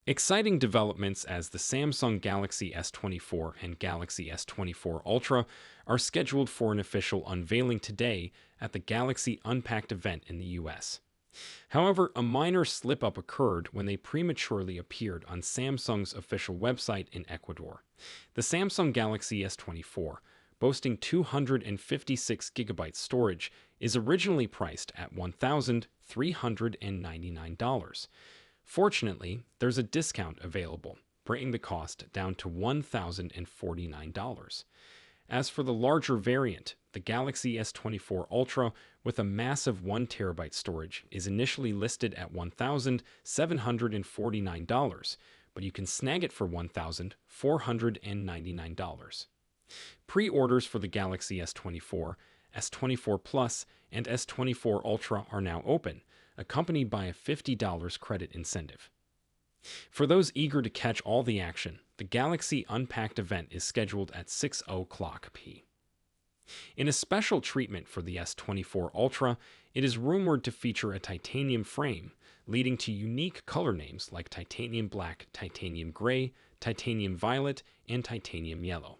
Exciting developments as the Samsung Galaxy S24 and Galaxy S24 Ultra are scheduled for an official unveiling today at the Galaxy Unpacked event in the US. However, a minor slip-up occurred when they prematurely appeared on Samsung's official website in Ecuador. The Samsung Galaxy S24, boasting 256GB storage, is originally priced at $1,399. Fortunately, there's a discount available, bringing the cost down to $1,049. As for the larger variant, the Galaxy S24 Ultra with a massive 1TB storage is initially listed at $1,749, but you can snag it for $1,499. Pre-orders for the Galaxy S24, S24 Plus, and S24 Ultra are now open, accompanied by a $50 credit incentive. For those eager to catch all the action, the Galaxy Unpacked event is scheduled at 6:00 p.m. In a special treatment for the S24 Ultra, it is rumored to feature a titanium frame, leading to unique color names like titanium black, titanium gray, titanium violet, and titanium yellow.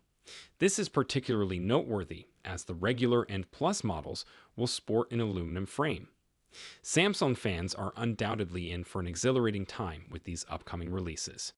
This is particularly noteworthy as the regular and Plus models will sport an aluminum frame. Samsung fans are undoubtedly in for an exhilarating time with these upcoming releases.